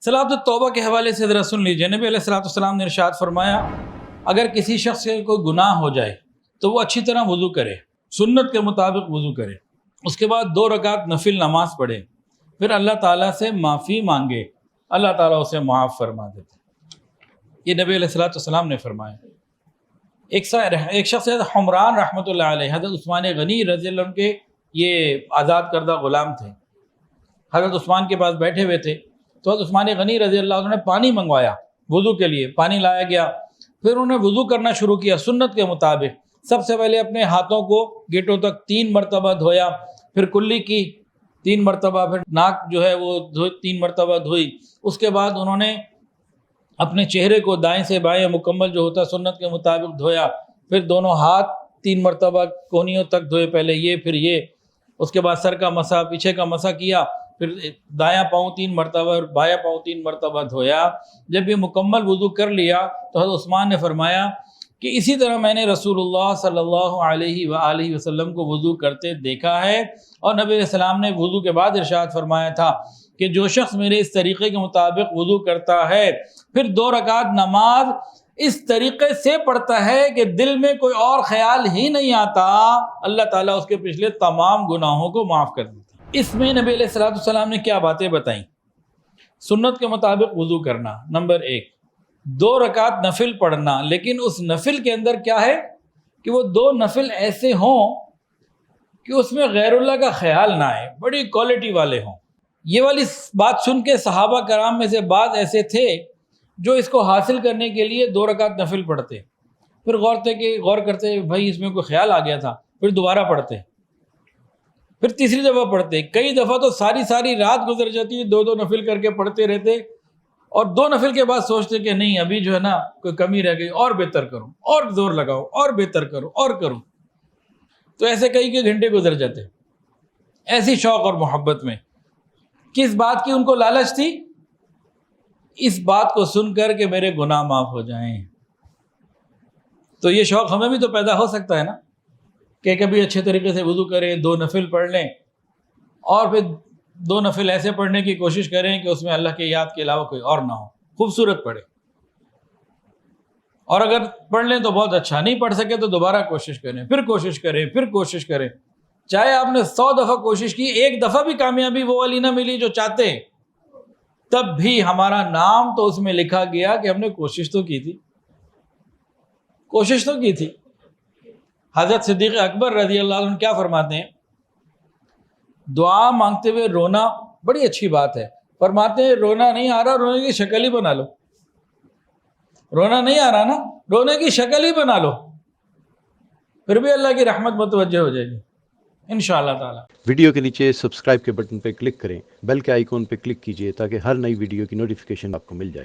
صلاۃ التوبہ کے حوالے سے ذرا سن لیجیے۔ نبی علیہ الصلوۃ والسلام نے ارشاد فرمایا، اگر کسی شخص سے کوئی گناہ ہو جائے تو وہ اچھی طرح وضو کرے، سنت کے مطابق وضو کرے، اس کے بعد 2 رکعت نفل نماز پڑھے، پھر اللہ تعالیٰ سے معافی مانگے، اللہ تعالیٰ اسے معاف فرما دیتے۔ یہ نبی علیہ الصلوۃ والسلام نے فرمایا۔ ایک شخص حمران رحمۃ اللہ علیہ، حضرت عثمان غنی رضی اللہ عنہ کے یہ آزاد کردہ غلام تھے، حضرت عثمان کے پاس بیٹھے ہوئے تھے تو حضرت عثمان غنی رضی اللہ عنہ نے پانی منگوایا وضو کے لیے، پانی لایا گیا، پھر انہوں نے وضو کرنا شروع کیا سنت کے مطابق۔ سب سے پہلے اپنے ہاتھوں کو گیٹوں تک 3 مرتبہ دھویا، پھر کلی کی 3 مرتبہ، پھر ناک جو ہے وہ 3 مرتبہ دھوئی۔ اس کے بعد انہوں نے اپنے چہرے کو دائیں سے بائیں مکمل جو ہوتا سنت کے مطابق دھویا، پھر دونوں ہاتھ 3 مرتبہ کونیوں تک دھوئے، پہلے یہ پھر یہ، اس کے بعد سر کا مسح، پیچھے کا مسح کیا، پھر دایاں پاؤں 3 مرتبہ اور بایاں پاؤں 3 مرتبہ دھویا۔ جب یہ مکمل وضو کر لیا تو حضرت عثمان نے فرمایا کہ اسی طرح میں نے رسول اللہ صلی اللہ علیہ وآلہ وسلم کو وضو کرتے دیکھا ہے، اور نبی علیہ السلام نے وضو کے بعد ارشاد فرمایا تھا کہ جو شخص میرے اس طریقے کے مطابق وضو کرتا ہے، پھر 2 رکعت نماز اس طریقے سے پڑھتا ہے کہ دل میں کوئی اور خیال ہی نہیں آتا، اللہ تعالیٰ اس کے پچھلے تمام گناہوں کو معاف کر دیتا۔ اس میں نبی علیہ الصلوۃ والسلام نے کیا باتیں بتائیں؟ سنت کے مطابق وضو کرنا، نمبر 1، 2 رکعت نفل پڑھنا، لیکن اس نفل کے اندر کیا ہے کہ وہ 2 نفل ایسے ہوں کہ اس میں غیر اللہ کا خیال نہ آئے، بڑی کوالٹی والے ہوں۔ یہ والی بات سن کے صحابہ کرام میں سے بعض ایسے تھے جو اس کو حاصل کرنے کے لیے 2 رکعت نفل پڑھتے، پھر غور کرتے بھائی اس میں کوئی خیال آ گیا تھا، پھر دوبارہ پڑھتے، پھر تیسری دفعہ پڑھتے، کئی دفعہ تو ساری رات گزر جاتی، 2 نفل کر کے پڑھتے رہتے، اور 2 نفل کے بعد سوچتے کہ نہیں ابھی جو ہے نا کوئی کمی رہ گئی، اور بہتر کروں، اور زور لگاؤ، اور بہتر کروں، اور کروں، تو ایسے کئی گھنٹے گزر جاتے ایسی شوق اور محبت میں۔ کس بات کی ان کو لالچ تھی؟ اس بات کو سن کر کہ میرے گناہ معاف ہو جائیں۔ تو یہ شوق ہمیں بھی تو پیدا ہو سکتا ہے نا کہ کبھی اچھے طریقے سے وضو کریں، 2 نفل پڑھ لیں، اور پھر 2 نفل ایسے پڑھنے کی کوشش کریں کہ اس میں اللہ کے یاد کے علاوہ کوئی اور نہ ہو، خوبصورت پڑھے، اور اگر پڑھ لیں تو بہت اچھا، نہیں پڑھ سکے تو دوبارہ کوشش کریں، پھر کوشش کریں، پھر کوشش کریں، چاہے آپ نے 100 دفعہ کوشش کی، 1 دفعہ بھی کامیابی وہ والی نہ ملی جو چاہتے، تب بھی ہمارا نام تو اس میں لکھا گیا کہ ہم نے کوشش تو کی تھی، کوشش تو کی تھی۔ حضرت صدیق اکبر رضی اللہ عنہ کیا فرماتے ہیں؟ دعا مانگتے ہوئے رونا بڑی اچھی بات ہے، فرماتے ہیں رونا نہیں آ رہا، رونے کی شکل ہی بنا لو، رونا نہیں آ رہا نا، رونے کی شکل ہی بنا لو، پھر بھی اللہ کی رحمت متوجہ ہو جائے گی انشاءاللہ تعالی۔ ویڈیو کے نیچے سبسکرائب کے بٹن پہ کلک کریں، بیل کے آئیکن پہ کلک کیجئے تاکہ ہر نئی ویڈیو کی نوٹیفیکیشن آپ کو مل جائے۔